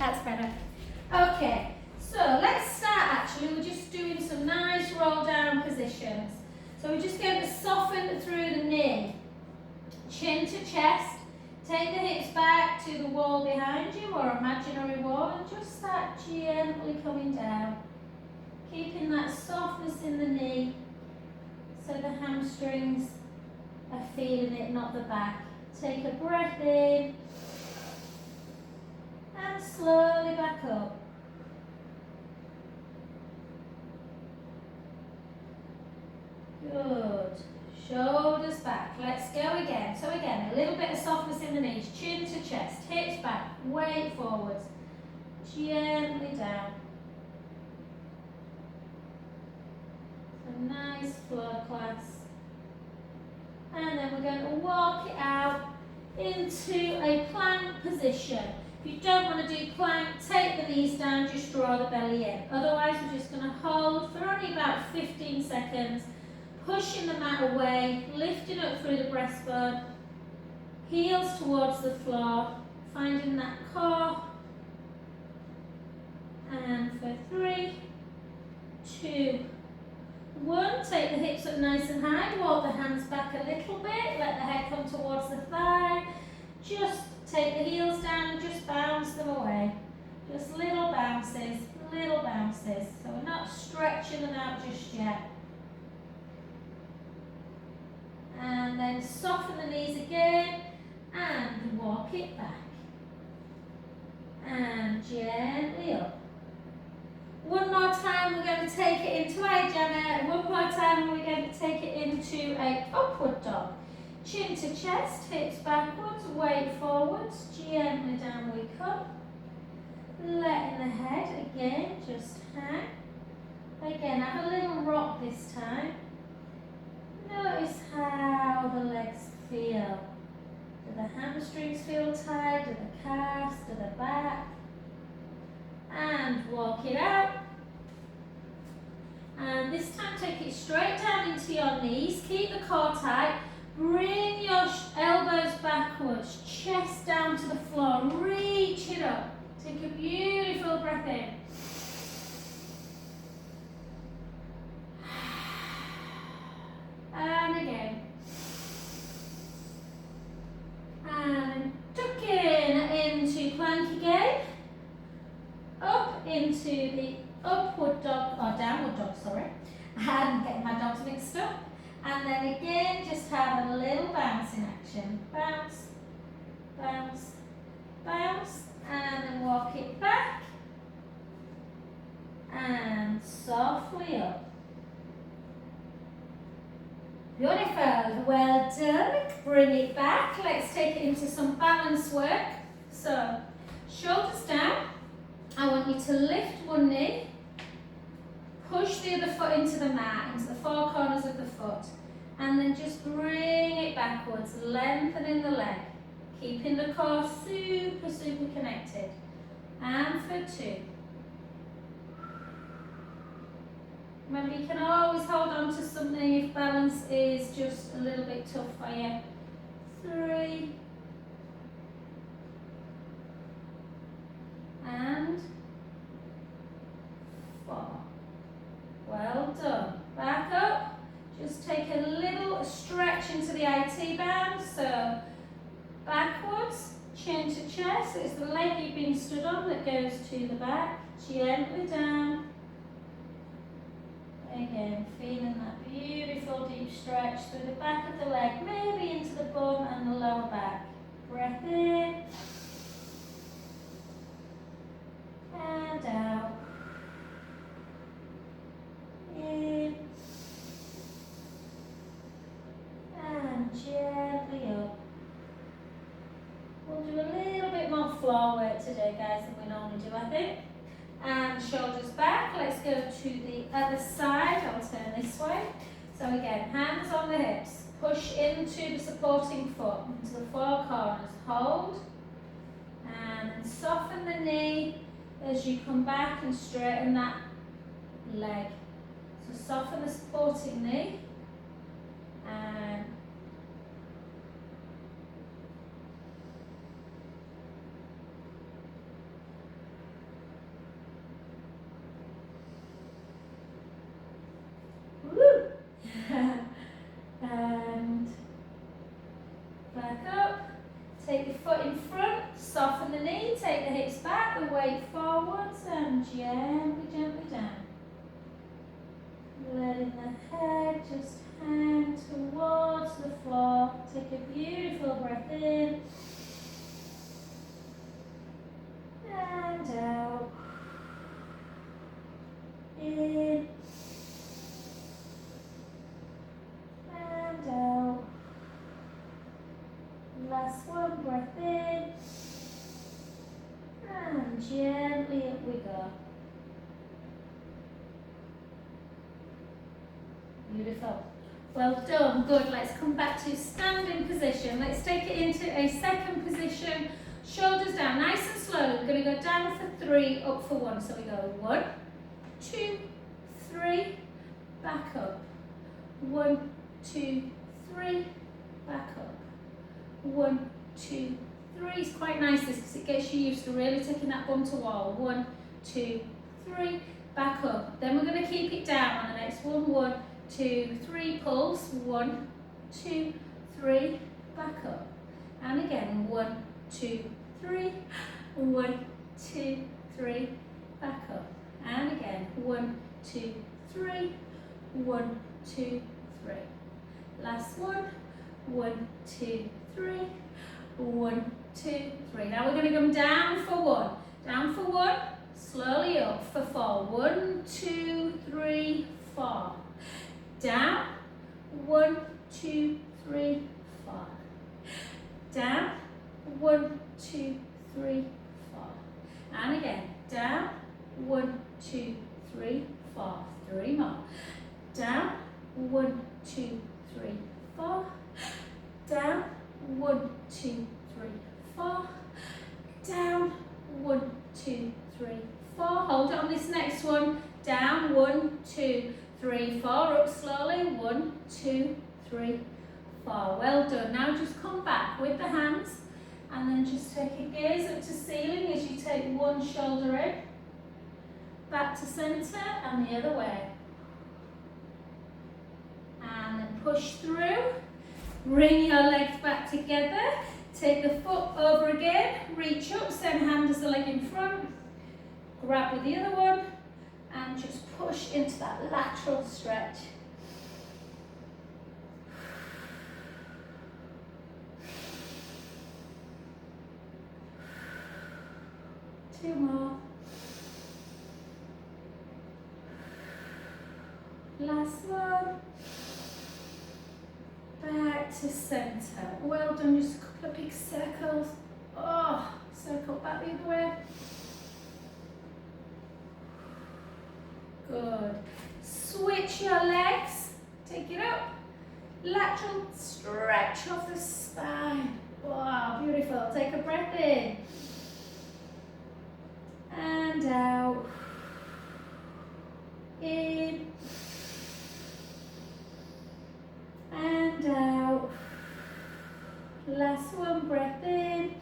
That's better. Okay, so let's start actually. We're just doing some nice roll down positions. So we're just going to soften through the knee, chin to chest. Take the hips back to the wall behind you or imaginary wall and just start gently coming down. Keeping that softness in the knee so the hamstrings are feeling it, not the back. Take a breath in and slowly back up. Good. Shoulders back. Let's go again. So again, a little bit of softness in the knees. Chin to chest. Hips back. Weight forwards. Gently down. A nice flow class. And then we're going to walk it out into a plank position. If you don't want to do plank, take the knees down, just draw the belly in. Otherwise, we're just going to hold for only about 15 seconds. Pushing the mat away, lifting up through the breastbone, heels towards the floor, finding that core. And for 3, 2, 1, take the hips up nice and high, walk the hands back a little bit, let the head come towards the thigh. Just take the heels down and just bounce them away. Just little bounces, little bounces. So we're not stretching them out just yet. And then soften the knees again and walk it back. And gently up. One more time, we're going to take it into a Janet. One more time, we're going to take it into a upward dog. Chin to chest, hips backwards, weight forwards, gently down we come. Letting the head again just hang. Again, have a little rock this time. Notice how the legs feel. Do the hamstrings feel tight? Do the calves? Do the back? And walk it out. And this time take it straight down into your knees. Keep the core tight. Bring your elbows backwards. Chest down to the floor. Reach it up. Take a beautiful breath in. And again. And tuck in into plank again. Up into the upward dog, or downward dog, sorry. And getting my dogs mixed up. And then again, just have a little bounce in action. Bounce, bounce, bounce. And then walk it back. And softly up. Beautiful, well done. Bring it back. Let's take it into some balance work. So, shoulders down. I want you to lift one knee, push the other foot into the mat, into the four corners of the foot, and then just bring it backwards, lengthening the leg, keeping the core super, super connected. And for 2. Remember, you can always hold on to something if balance is just a little bit tough for you. 3. And 4. Well done. Back up. Just take a little stretch into the IT band. So backwards, chin to chest. It's the leg you've been stood on that goes to the back. Gently down. Again, feeling that beautiful deep stretch through the back of the leg, maybe into the bum and the lower back. Breath in. And out. In. And gently up. We'll do a little bit more floor work today, guys, than we normally do, I think. And shoulders back. Let's go to the other side. I'll turn this way. So again, hands on the hips. Push into the supporting foot, into the four corners. Hold. And then soften the knee as you come back and straighten that leg. So soften the supporting knee. And weight forwards and gently, gently down. Letting the head just hang towards the floor. Take a beautiful breath in and out. In and out. Last one, breath in and gently up we go. Beautiful. Well done. Good. Let's come back to standing position. Let's take it into a second position. Shoulders down, nice and slow. We're going to go down for 3, up for 1. So we go 1, 2, 3, back up. 1, 2, 3, back up. 1, 2, 3. It's quite nice this because it gets you used to really taking that bum to wall. 1, 2, 3, back up. Then we're going to keep it down on the next one. 1, 2, 3, pulse. 1, 2, 3, back up. And again, 1, 2, 3, 1, 2, 3, back up. And again, 1, 2, 3, 1, 2, 3. Last one. 1, 2, 3, 1, 2, 3. Now we're going to come down for 1. Down for 1, slowly up for 4. 1, 2, 3, 4. Down. 1, 2, 3, 4. Down. 1, 2, 3, 4. And again, down. 1, 2, 3, 4. 3 more. Down. 1, 2, 3, 4. Down. 1, 2, 3, 4. Down. 1, 2, 3, 4. Hold it on this next one. Down. 1, 2, 3, 4. Up slowly. 1, 2, 3, 4. Well done. Now just come back with the hands and then just take a gaze up to ceiling as you take one shoulder in. Back to centre and the other way. And then push through. Bring your legs back together. Take the foot over again. Reach up, same hand as the leg in front. Grab with the other one and just push into that lateral stretch. Two more. Last one. Back to centre. Well done, just a couple of big circles. Oh, circle back the other way. Good. Switch your legs. Take it up. Lateral stretch of the spine. Wow, beautiful. Take a breath in. And out. In. And out. Last one, breath in.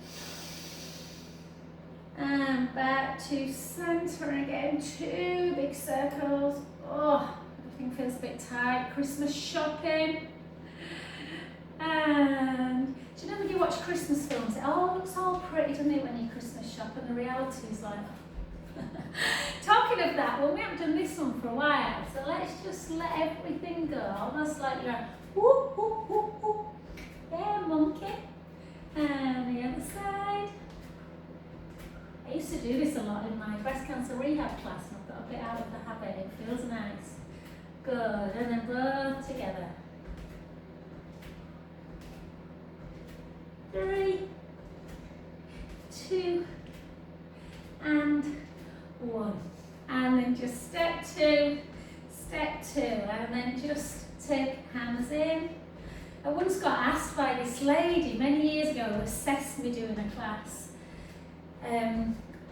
And back to centre again. 2 big circles. Oh, everything feels a bit tight. Christmas shopping. And do you know when you watch Christmas films, it all looks all pretty, doesn't it, when you Christmas shop, and the reality is like... Talking of that, well, we haven't done this one for a while, so let's just let everything go. Almost like you're whoop, whoop, whoop, whoop. Yeah, monkey. And the other side. I used to do this a lot in my breast cancer rehab class, and I've got a bit out of the habit. It feels nice. Good. And then both together. 3, 2, and 1. And then just step 2, and then just take hands in. I once got asked by this lady many years ago who assessed me doing a class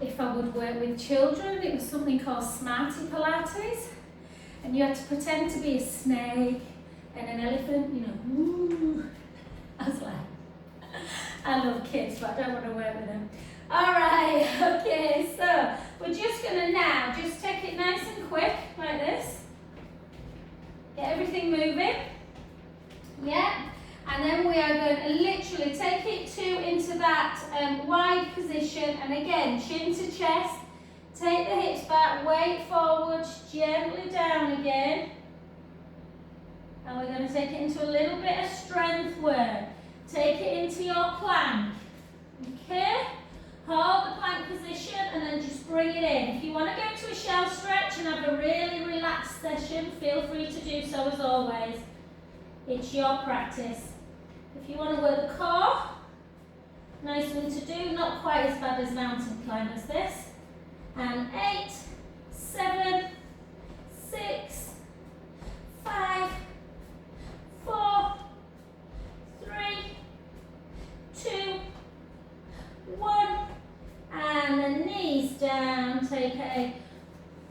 if I would work with children. It was something called Smarty Pilates, and you had to pretend to be a snake and an elephant, you know. Woo. I was like, I love kids, but I don't want to work with them. All right, okay, so we're just going to now just take it nice and quick, like this. Get everything moving. Yeah, and then we are going to literally take it into that wide position, and again, again, chin to chest. Take the hips back, weight forward, gently down again. And we're going to take it into a little bit of strength work. Take it into your plank. Okay? Hold the plank position and then just bring it in. If you want to go to a shell stretch and have a really relaxed session, feel free to do so as always. It's your practice. If you want to work the core, nice one to do, not quite as bad as mountain climbers this. And 8, 7, 6, 5, 4, 3, 2, 1. And the knees down. Take a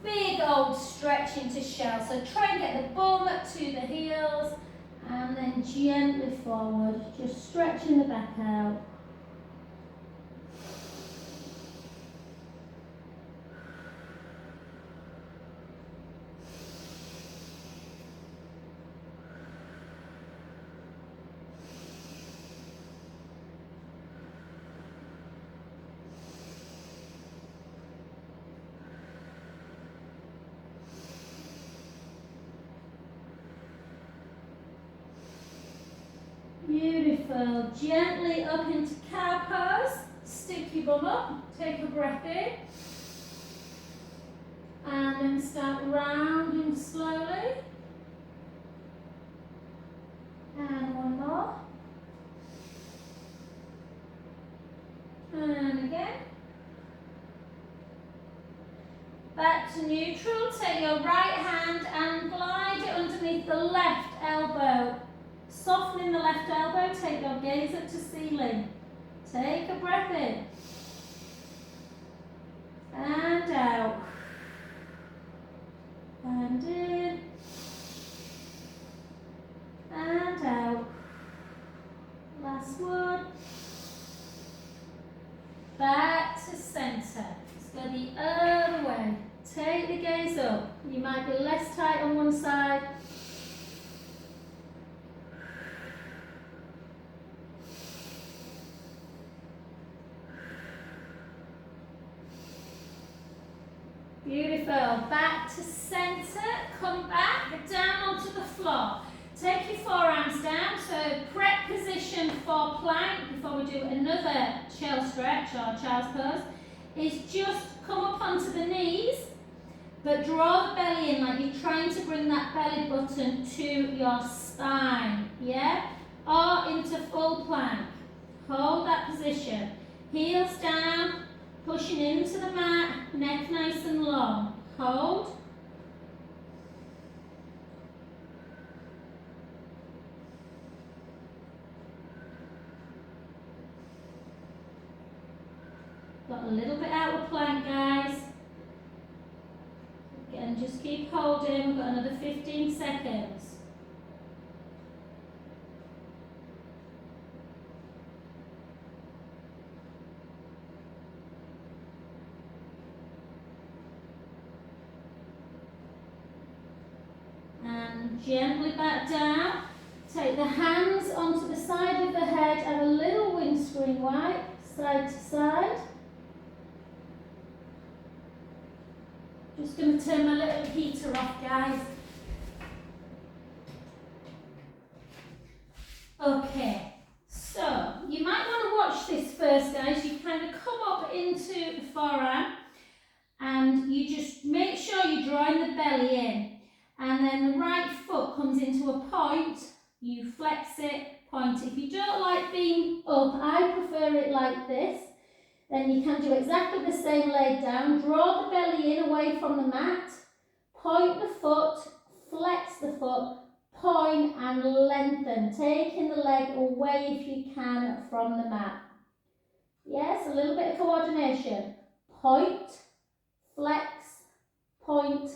big old stretch into shell. So try and get the bum to the heels and then gently forward. Just stretching the back out. Beautiful. Gently up into cow pose. Stick your bum up. Take a breath in. And then start rounding slowly. And one more. And again. Back to neutral. Take your right hand and glide it underneath the left elbow. Softening the left elbow, take your gaze up to ceiling. Take a breath in. And out. And in. And out. Last one. Back to center. Let's go the other way. Take the gaze up. You might be less tight on one side. Beautiful. Back to center. Come back down onto the floor. Take your forearms down. So prep position for plank before we do another shell stretch or child's pose is just come up onto the knees, but draw the belly in like you're trying to bring that belly button to your spine. Yeah? Or into full plank. Hold that position. Heels down. Pushing into the mat, neck nice and long. Hold. Got a little bit out of plank, guys. Again, just keep holding. We've got another 15 seconds. Gently back down. Take the hands onto the side of the head and a little windscreen wipe, side to side. Just going to turn my little heater off, guys. Okay, so you might want to watch this first, guys. You kind of come up into the forearm and you just make sure you're drawing the belly in. And then the right foot comes into a point, you flex it, point. If you don't like being up, I prefer it like this, then you can do exactly the same laid down. Draw the belly in away from the mat, point the foot, flex the foot, point and lengthen, taking the leg away if you can from the mat. Yes, a little bit of coordination. Point, flex, point,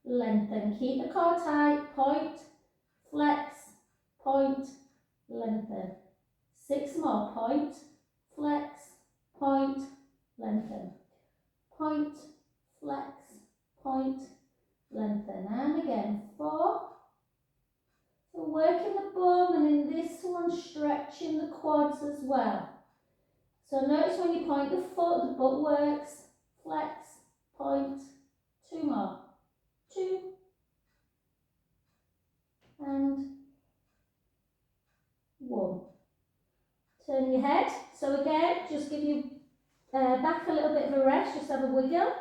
lengthen. Keep the core tight. Point, flex, point, lengthen. 6 more. Point, flex, point, lengthen. Point, flex, point, lengthen. And again, 4. So working the bum, and in this one stretching the quads as well. So notice when you point the foot, the butt works. Flex, point, 2 more. 2, and 1. Turn your head. So again, just give your back a little bit of a rest, just have a wiggle.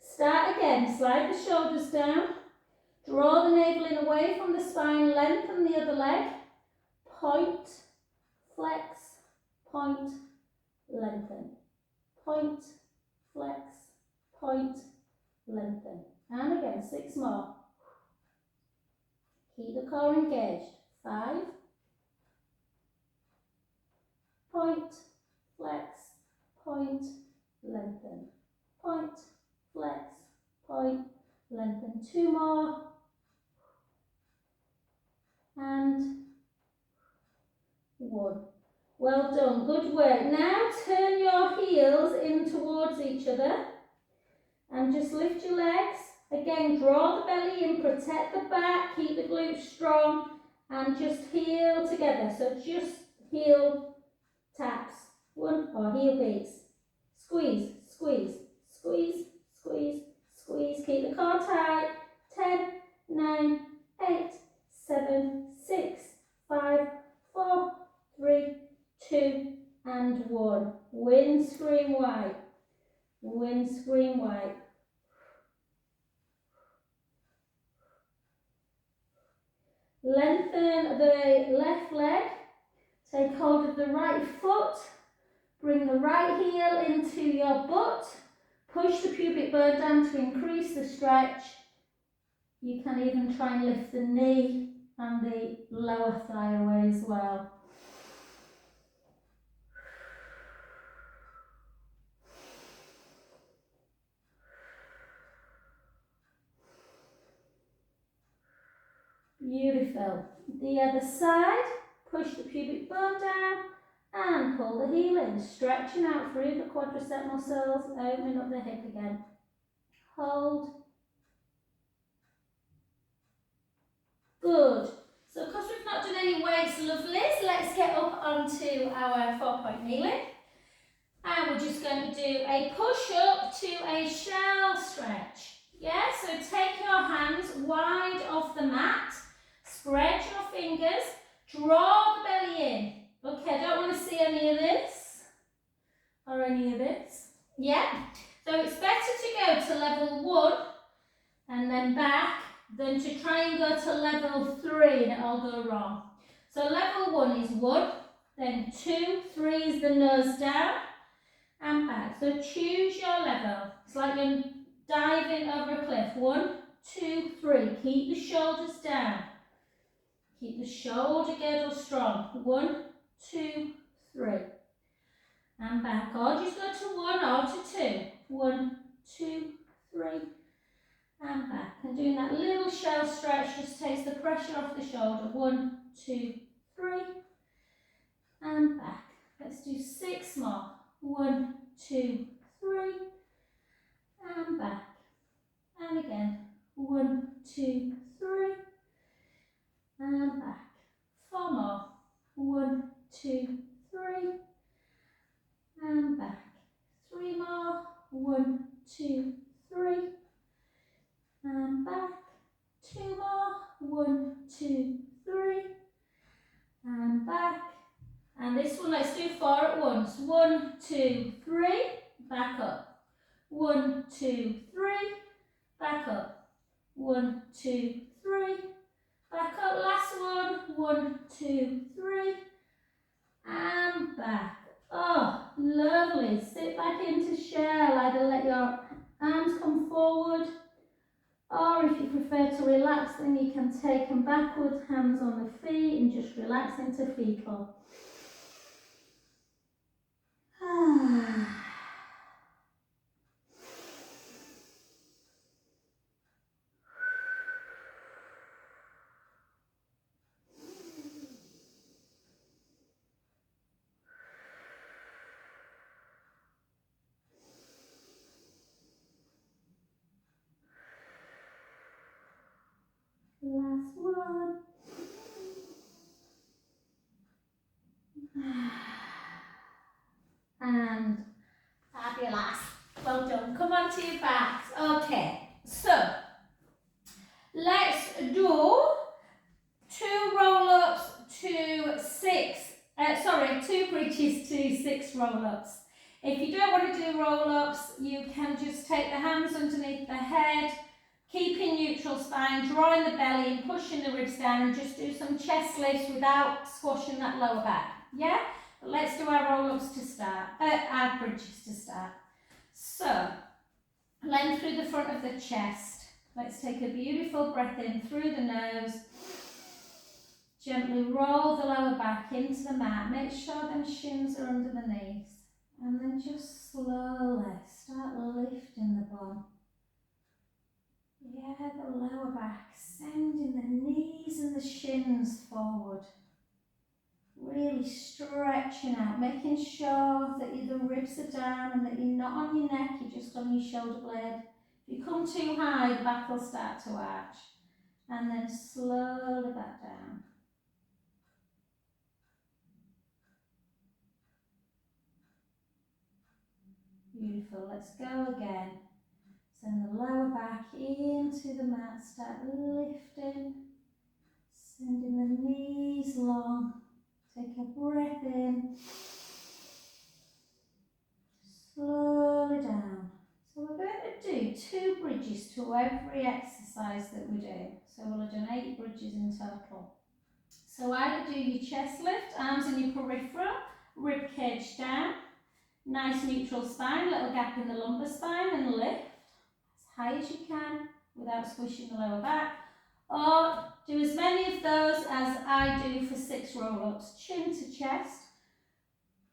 Start again, slide the shoulders down. Draw the navel in away from the spine, lengthen the other leg. Point, flex, point, lengthen. Point, flex, point, lengthen. And again, 6 more. Keep the core engaged. 5, point, flex, point, lengthen. Point, flex, point, lengthen. 2 more. And 1. Well done, good work. Now turn your heels in towards each other and just lift your legs. Again, draw the belly in, protect the back, keep the glutes strong and just heel together. So just heel taps, 1 or heel beats. Squeeze, squeeze, squeeze, squeeze, squeeze. Keep the core tight. 10, 9, 8, 7, 6, 5, 4, 3, 2 and 1. Windscreen wipe. Windscreen wipe. Lengthen the left leg. Take hold of the right foot. Bring the right heel into your butt. Push the pubic bone down to increase the stretch. You can even try and lift the knee and the lower thigh away as well. Beautiful. The other side, push the pubic bone down and pull the heel in, stretching out through the quadricep muscles, opening up the hip again. Hold. Good. So because we've not done any weights, lovelies, let's get up onto our 4-point kneeling. And we're just going to do a push up to a shell stretch. Yeah, so take your hands wide off the mat, spread your fingers, draw the belly in. Okay, I don't want to see any of this or any of this. Yeah, so it's better to go to level 1 and then back than to try and go to level 3 and it all go wrong. So level 1 is 1, then 2, 3 is the nose down and back. So choose your level. It's like you're diving over a cliff. 1, 2, 3. Keep the shoulders down. Keep the shoulder girdle strong. 1, 2, 3. And back. Or just go to 1 or to 2. 1, 2, 3. And back. And doing that little shell stretch just takes the pressure off the shoulder. 1, 2, 3. And back. Let's do 6 more. 1, 2, 3. And back. And again. 1, 2, 3. And back. 4 more. 1, 2, 3. And back. 3 more. 1, 2, 3. And back. 2 more. 1, 2, 3. And back. And this one, let's do 4 at once. 1, 2, 3. Back up. 1, 2, 3. Back up. 1, 2, 3. Back up. Last one. 1, 2, 3. And back. Oh, lovely. Sit back into shell. Either let your arms come forward, or if you prefer to relax, then you can take them backwards, hands on the feet, and just relax into fetal. Last one. onto your backs. Okay, so let's do 2 roll-ups to 6, sorry, 2 bridges to 6 roll-ups. If you don't want to do roll-ups, you can just take the hands underneath the head, keeping neutral spine, drawing the belly and pushing the ribs down, and just do some chest lifts without squashing that lower back. Yeah? But let's do our roll-ups to start, our bridges to start. So, length through the front of the chest. Let's take a beautiful breath in through the nose. Gently roll the lower back into the mat. Make sure them shins are under the knees. And then just slowly start lifting the bum. Yeah, the lower back, sending the knees and the shins forward. Really stretching out, making sure that the ribs are down and that you're not on your neck, you're just on your shoulder blade. If you come too high, the back will start to arch. And then slowly back down. Beautiful, let's go again. Send the lower back into the mat, start lifting, sending the knees long. Take a breath in, slowly down. So we're going to do 2 bridges to every exercise that we do. So we'll have done 8 bridges in total. So either do your chest lift, arms in your peripheral, rib cage down, nice neutral spine, little gap in the lumbar spine, and lift as high as you can without squishing the lower back. Or do as many of those as I do for 6 roll-ups, chin to chest.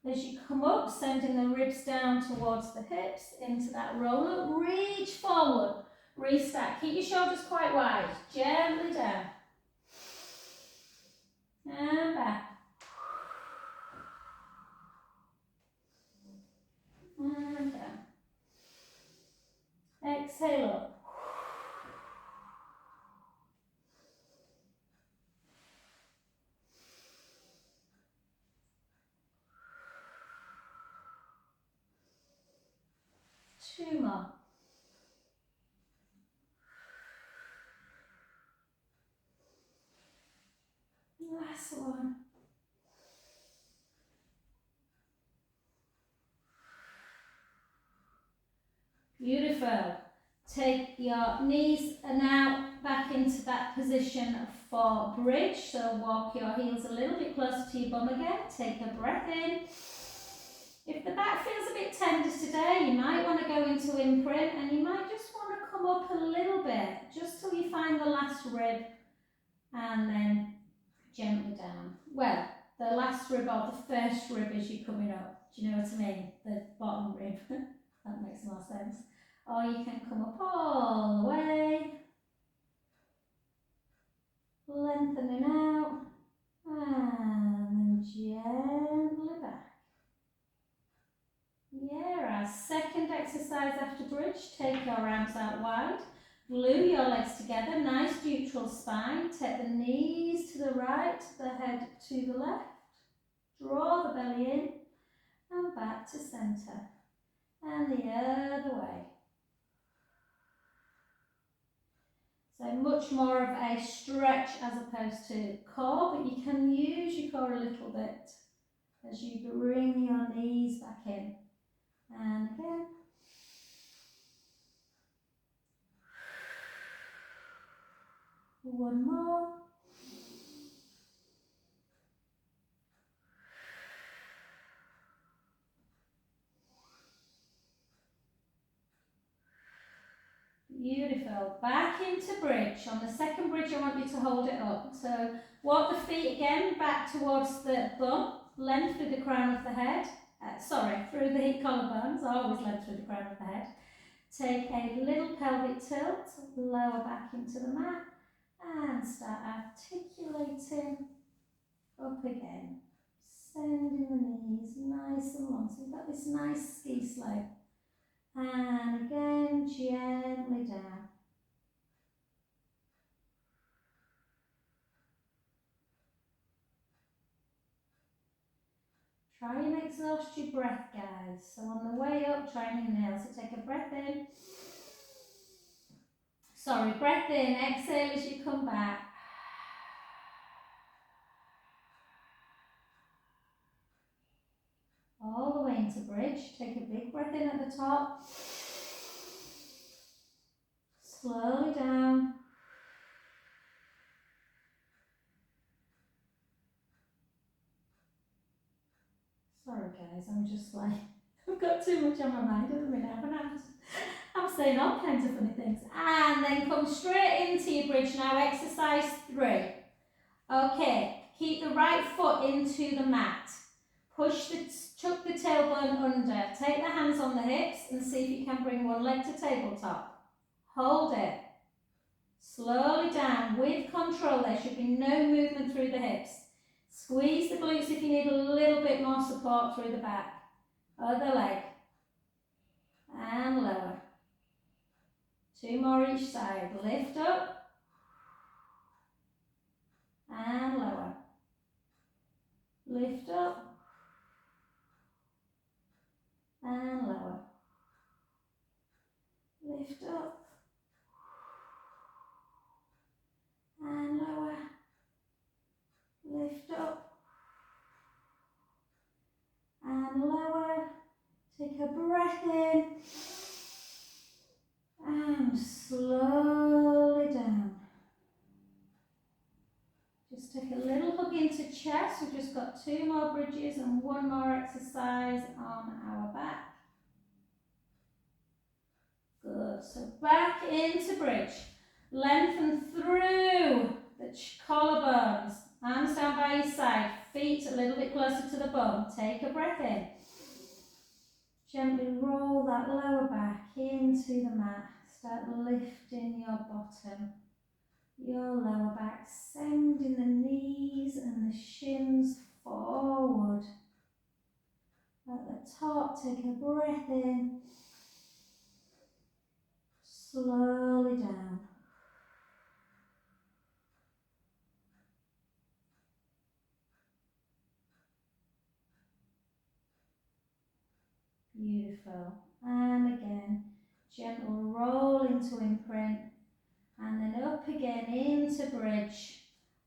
As you come up, sending the ribs down towards the hips, into that roll-up, reach forward, restack. Keep your shoulders quite wide, gently down. And back. And down. Exhale up. 2 more. Last one. Beautiful. Take your knees now back into that position for bridge. So walk your heels a little bit closer to your bum again. Take a breath in. If the back feels a bit tender today, you might want to go into imprint, and you might just want to come up a little bit, just till you find the last rib, and then gently down. Well, the last rib or the first rib as you're coming up. Do you know what I mean? The bottom rib. That makes more sense. Or you can come up all the way, lengthening out, and then gently back. Yeah, our second exercise after bridge, take your arms out wide, glue your legs together, nice neutral spine, take the knees to the right, the head to the left, draw the belly in, and back to centre, and the other way. So much more of a stretch as opposed to core, but you can use your core a little bit as you bring your knees back in. And again. One more. Beautiful. Back into bridge. On the second bridge, I want you to hold it up. So walk the feet again back towards the bum, length through the crown of the head. Through the collarbones, always length through the crown of the head. Take a little pelvic tilt, lower back into the mat, and start articulating up again. Sending the knees nice and long. So you've got this nice ski slope. And again, gently down. Try and exhaust your breath, guys. So on the way up, try and inhale. So take a breath in. Sorry, breath in. Exhale as you come back. All the way into bridge. Take a big breath in at the top. Slowly down. Sorry guys, I'm just like, I've got too much on my mind at the minute, haven't I? I'm saying all kinds of funny things. And then come straight into your bridge now, exercise 3. Okay, keep the right foot into the mat. Chuck the tailbone under. Take the hands on the hips and see if you can bring one leg to tabletop. Hold it. Slowly down with control. There should be no movement through the hips. Squeeze the glutes if you need a little bit more support through the back. Other leg. And lower. 2 more each side. Lift up. And lower. Lift up. And lower. Lift up. And lower. Lift up. And lower. Take a breath in. And slowly down. Just take a little hug into chest. We've just got 2 more bridges and 1 more exercise on our back. Good. So back into bridge. Lengthen through the collarbones. Arms down by your side. Feet a little bit closer to the bum. Take a breath in. Gently roll that lower back into the mat. Start lifting your bottom. Your lower back, sending the knees and the shins forward. At the top, take a breath in. Slowly down. Beautiful. And again, gentle roll into imprint. And then up again into bridge.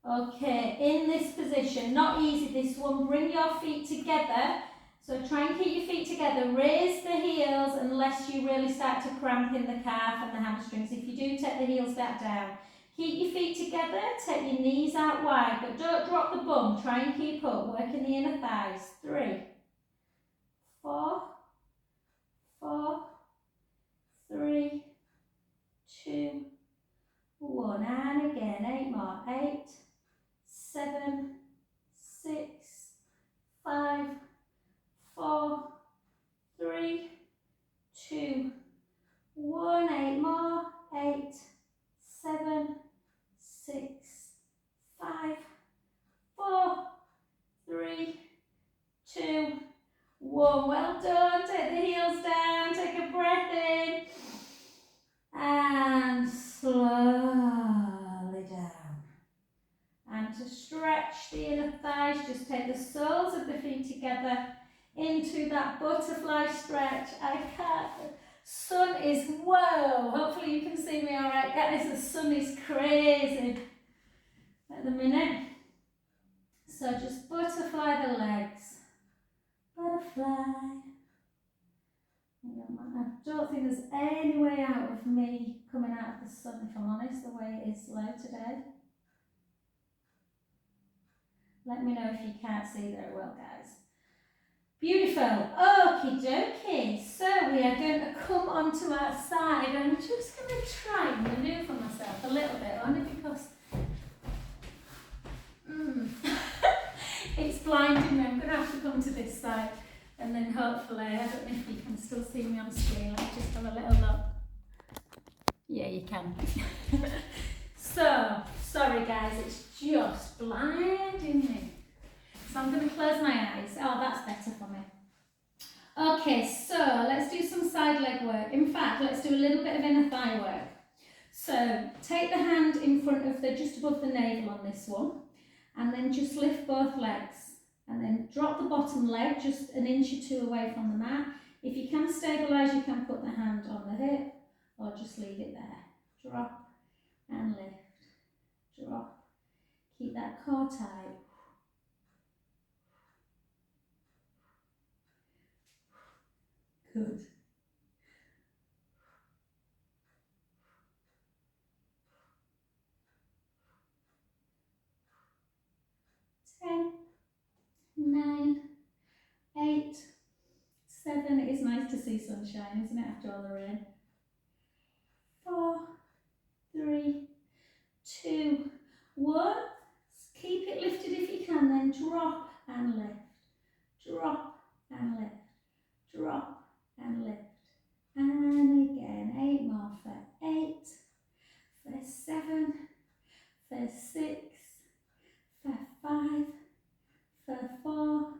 Okay, in this position, not easy this one, bring your feet together. So try and keep your feet together, raise the heels unless you really start to cramp in the calf and the hamstrings. If you do, take the heels back down. Keep your feet together, take your knees out wide, but don't drop the bum, try and keep up, working the inner thighs. 3, 4, 3, 2, 1, and again, 8 more, 8, 7, 6, 5, 4, 3, 2, 1, 8 more, 8, 7, 6, 5, 4, 3, 2, 1. Well done. Take the heels down, take a breath in, and slowly down. And to stretch the inner thighs, just take the soles of the feet together into that butterfly stretch. I can't, sun is, whoa, hopefully you can see me all right, guys, the sun is crazy at the minute. So just butterfly the legs, butterfly. I don't think there's any way out of me coming out of the sun, if I'm honest, the way it is low today. Let me know if you can't see very well, guys. Beautiful. Okie dokie. So we are going to come onto our side. I'm just going to try and manoeuvre myself a little bit, only because it's blinding me. I'm going to have to come to this side. And then hopefully, I don't know if you can still see me on screen. Let's just have a little look. Yeah, you can. So, sorry guys, it's just blinding me. So I'm going to close my eyes. Oh, that's better for me. Okay, so let's do some side leg work. In fact, let's do a little bit of inner thigh work. So take the hand in front of just above the navel on this one. And then just lift both legs. And then drop the bottom leg just an inch or two away from the mat. If you can stabilise, you can put the hand on the hip or just leave it there. Drop and lift, drop. Keep that core tight. Good. 10, 9, 8, 7. It is nice to see sunshine, isn't it, after all the rain? 4, 3, 2, 1. Keep it lifted if you can, then drop and lift. Drop and lift. Drop and lift. And again, 8 more for 8, for 7, for 6, for 5, for 4,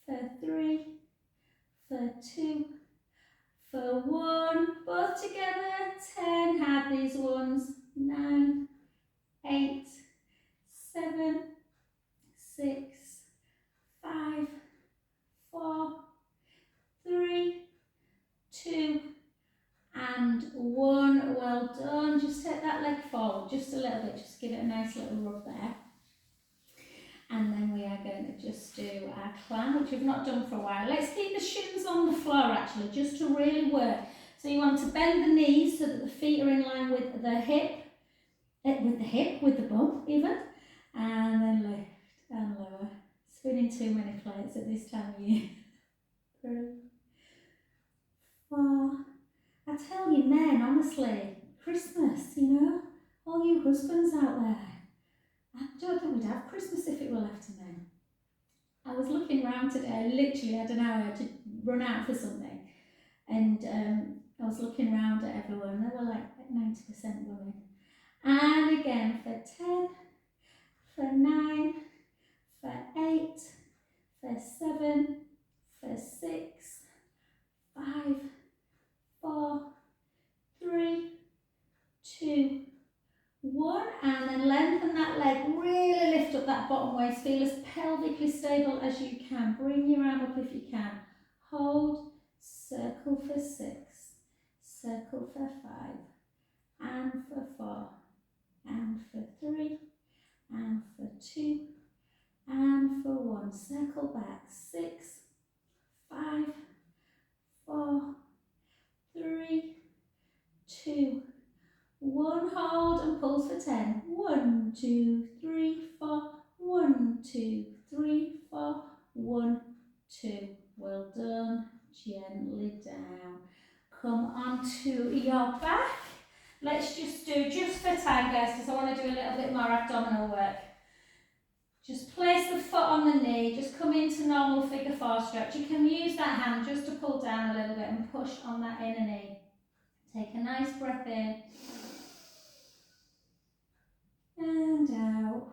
for 3, for 2, for 1. Both together, 10. Had these ones. 9, 8, 7, 6, 5, 4, 3, 2, and 1. Well done. Just take that leg forward just a little bit. Just give it a nice little rub there. And then we are going to just do our climb, which we've not done for a while. Let's keep the shins on the floor actually, just to really work. So you want to bend the knees so that the feet are in line with the hip, with the bum even. And then lift and lower. Spinning too many plates at this time of year. 3, 4. I tell you, men, honestly, Christmas, you know, all you husbands out there, I don't think we'd have Christmas if it were left to men. I was looking around today, literally, I don't know, I had to run out for something, and I was looking around at everyone, they were like 90% women. And again, for 10, for 9, for 8, for 7, for 6, 5, 4, 3, 2, 1, and then lengthen that leg, really lift up that bottom waist, feel as pelvically stable as you can, bring your arm up if you can, hold, circle for 6, circle for 5, and for 4, and for 3, and for 2, and for 1, circle back, 6, 5, 4, 3, 2, 1, hold and pulse for 10. 1, 2, 3, 4. 1, 2, 3, 4. 1, 2. Well done. Gently down. Come onto your back. Let's just do, just for time guys, because I want to do a little bit more abdominal work. Just place the foot on the knee, just come into normal figure 4 stretch. You can use that hand just to pull down a little bit and push on that inner knee. Take a nice breath in. And out.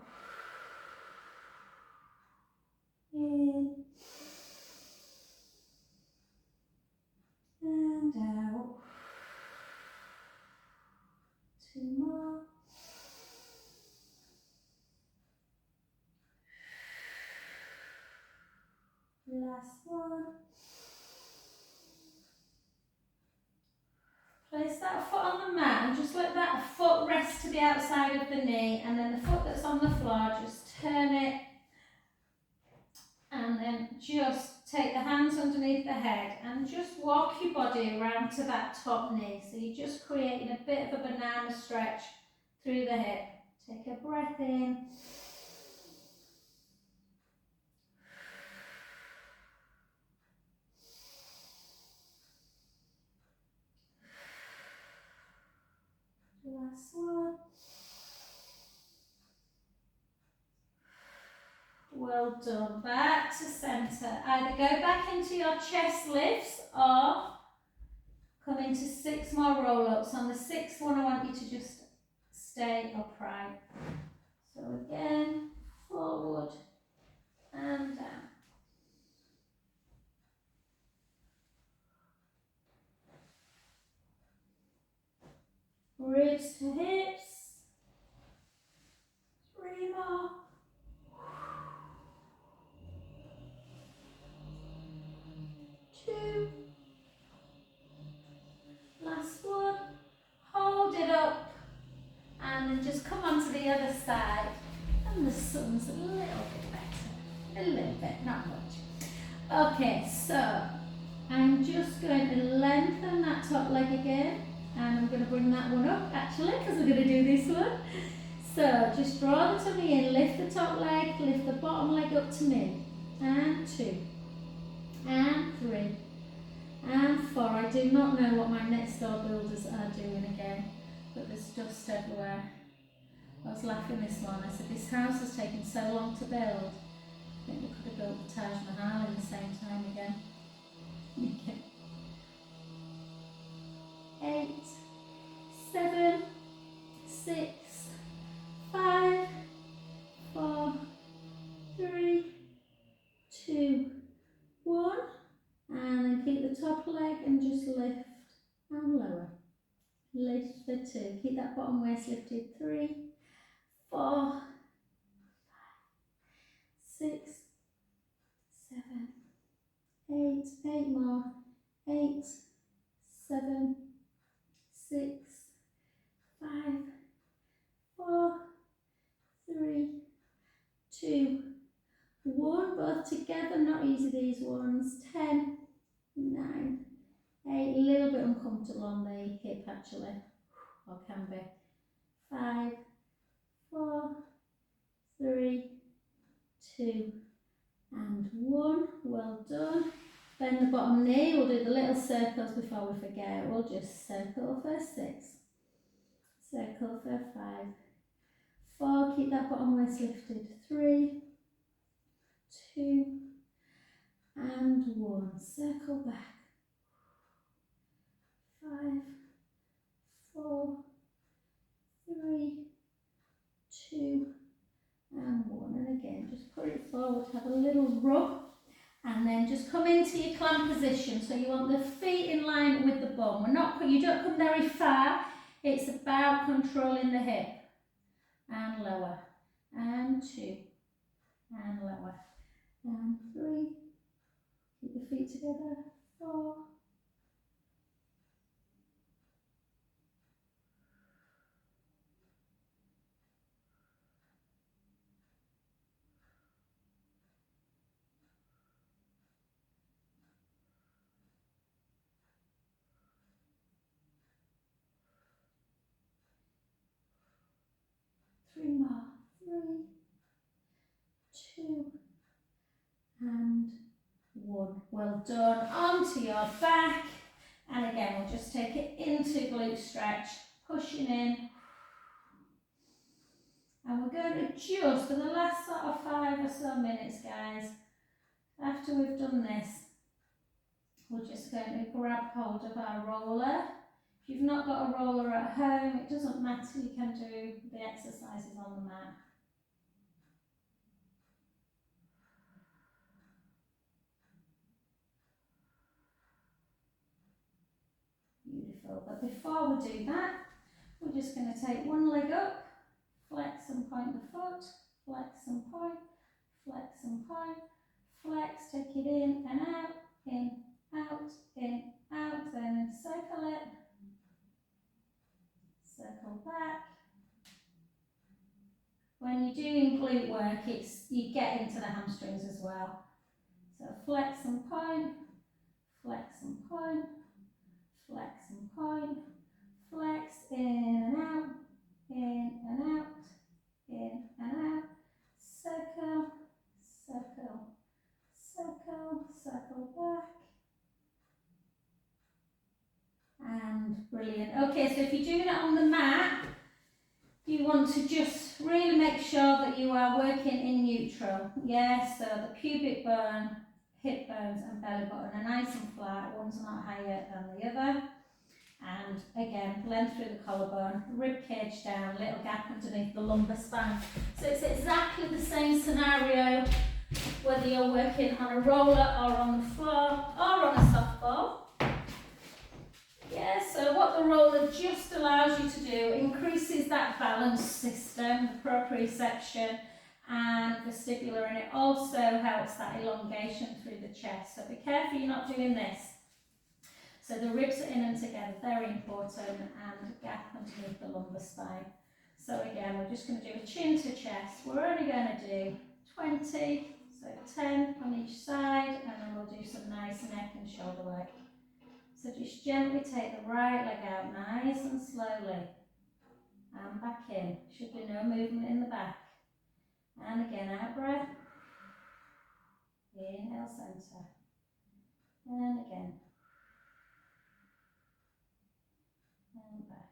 In. And out. 2 more. Last one. Place that foot on the mat and just let that foot rest to the outside of the knee, and then the foot that's on the floor, just turn it and then just take the hands underneath the head and just walk your body around to that top knee. So you're just creating a bit of a banana stretch through the hip. Take a breath in. Last one. Well done. Back to centre. Either go back into your chest lifts or come into 6 more roll-ups. On the 6th one, I want you to just stay upright. So again, forward and down. Ribs to hips. 3 more. coordination's a little bit better. A little bit, not much. Okay, so I'm just going to lengthen that top leg again, and I'm going to bring that one up actually, because we're going to do this one. So just draw the tummy in, lift the top leg, lift the bottom leg up to me, and 2, and 3, and 4. I do not know what my next door builders are doing again, but there's dust everywhere. I was laughing this morning, I said this house has taken so long to build. I think we could have built the Taj Mahal in the same time again. Okay. 8, 7, 6, 5, 4, 3, 2, 1. And then keep the top leg and just lift and lower. Lift for 2. Keep that bottom waist lifted. 3, 4, 6, 7, 8. 8 more. 8, 7, 6, 5, 4, 3, 2, 1. Both together, not easy these ones. 10, 9, 8. A little bit uncomfortable on the hip actually, or can be. 5, 4, 3, 2, and 1. Well done. Bend the bottom knee. We'll do the little circles before we forget. We'll just circle for 6, circle for 5, 4. Keep that bottom waist lifted. 3, 2, and 1. Circle back. 5, 4, 3, 2, and 1. And again, just put it forward, have a little rub, and then just come into your clamp position. So you want the feet in line with the bum. You don't come very far. It's about controlling the hip. And lower. And 2. And lower. And 3. Keep the feet together. 4. 3 more. 3, 2, and 1. Well done. Onto your back. And again, we'll just take it into glute stretch, pushing in. And we're going to just, for the last sort of 5 or so minutes, guys, after we've done this, we're just going to grab hold of our roller. If you've not got a roller at home, it doesn't matter, you can do the exercises on the mat. Beautiful. But before we do that, we're just going to take one leg up, flex and point the foot, flex and point, flex and point, flex, take it in and out, in, out, then circle it, circle back. When you're doing glute work, you get into the hamstrings as well. So flex and point, flex and point, flex and point, flex, in and out, in and out, in and out, circle, circle, circle, circle back. And brilliant. Okay, so if you're doing it on the mat, you want to just really make sure that you are working in neutral. Yes, so the pubic bone, hip bones and belly button are nice and flat. One's not higher than the other. And again, length through the collarbone, rib cage down, little gap underneath the lumbar spine. So it's exactly the same scenario whether you're working on a roller or on the floor or on a softball. Yeah, so what the roller just allows you to do, increases that balance system, the proprioception and vestibular, and it also helps that elongation through the chest. So be careful you're not doing this. So the ribs are in and together, very important, and gap underneath the lumbar spine. So again, we're just going to do a chin to chest. We're only going to do 20, so 10 on each side, and then we'll do some nice neck and shoulder work. So just gently take the right leg out, nice and slowly, and back in. Should be no movement in the back. And again, out breath. Inhale, centre. And again. And back.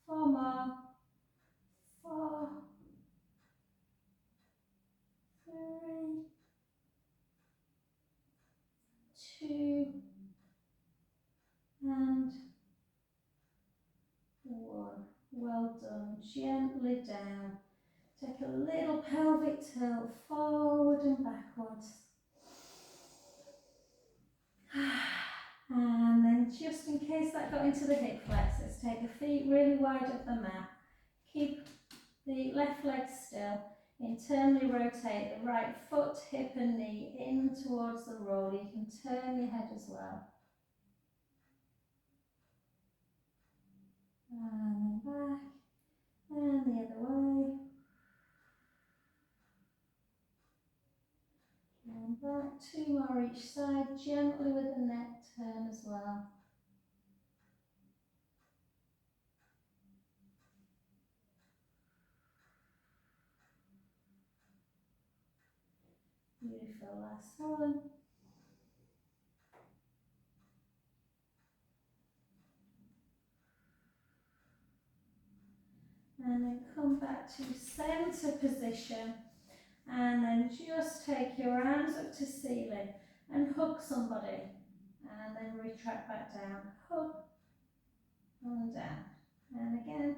4 more. 4, 3, 2, and 1. Well done. Gently down. Take a little pelvic tilt forward and backwards. And then just in case that got into the hip flexors, take the feet really wide of the mat. Keep the left leg still. Internally rotate the right foot, hip and knee in towards the roll. You can turn your head as well. And then back. And the other way. And back. 2 more each side, gently with the neck turn as well. Beautiful, last one. And then come back to center position. And then just take your arms up to ceiling and hug somebody. And then retract back down. Hug and down. And again.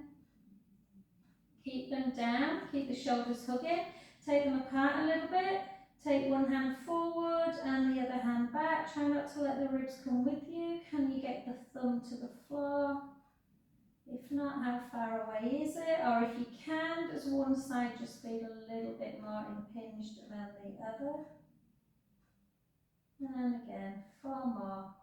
Keep them down. Keep the shoulders hugging. Take them apart a little bit. Take one hand forward and the other hand back. Try not to let the ribs come with you. Can you get the thumb to the floor? If not, how far away is it? Or if you can, does one side just feel a little bit more impinged than the other? And again, 4 more.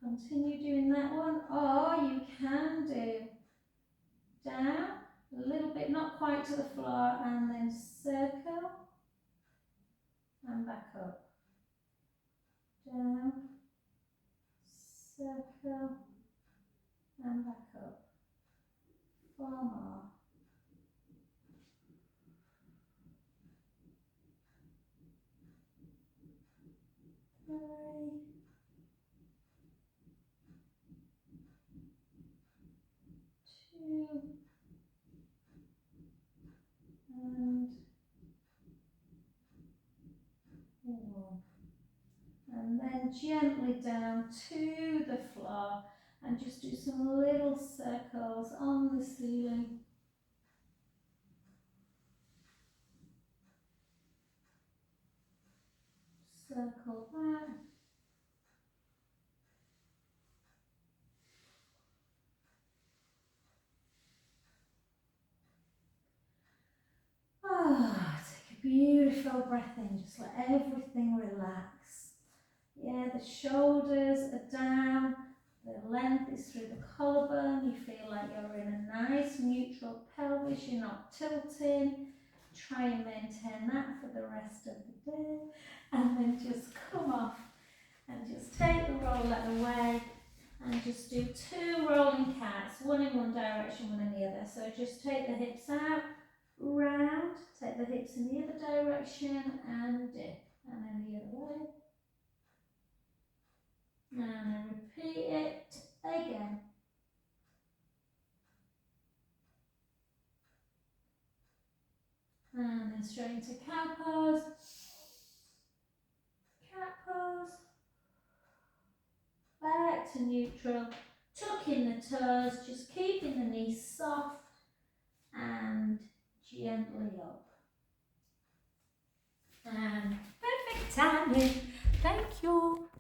Continue doing that one, or you can do down, a little bit, not quite to the floor, and then circle, and back up. Down, circle, and back up. 4 more. 3, 2, and 1. And then gently down to the floor and just do some little circles on the ceiling. Circle back. Take a beautiful breath in, just let everything relax. Yeah, the shoulders are down, the length is through the collarbone, you feel like you're in a nice neutral pelvis, you're not tilting. Try and maintain that for the rest of the day, and then just come off and just take the roller away and just do 2 rolling cats, one in one direction, one in the other. So just take the hips out, round, take the hips in the other direction and dip, and then the other way. And then repeat it again. And then straight into cow pose. Cat pose. Back to neutral. Tuck in the toes, just keeping the knees soft and gently up. And perfect timing. Thank you.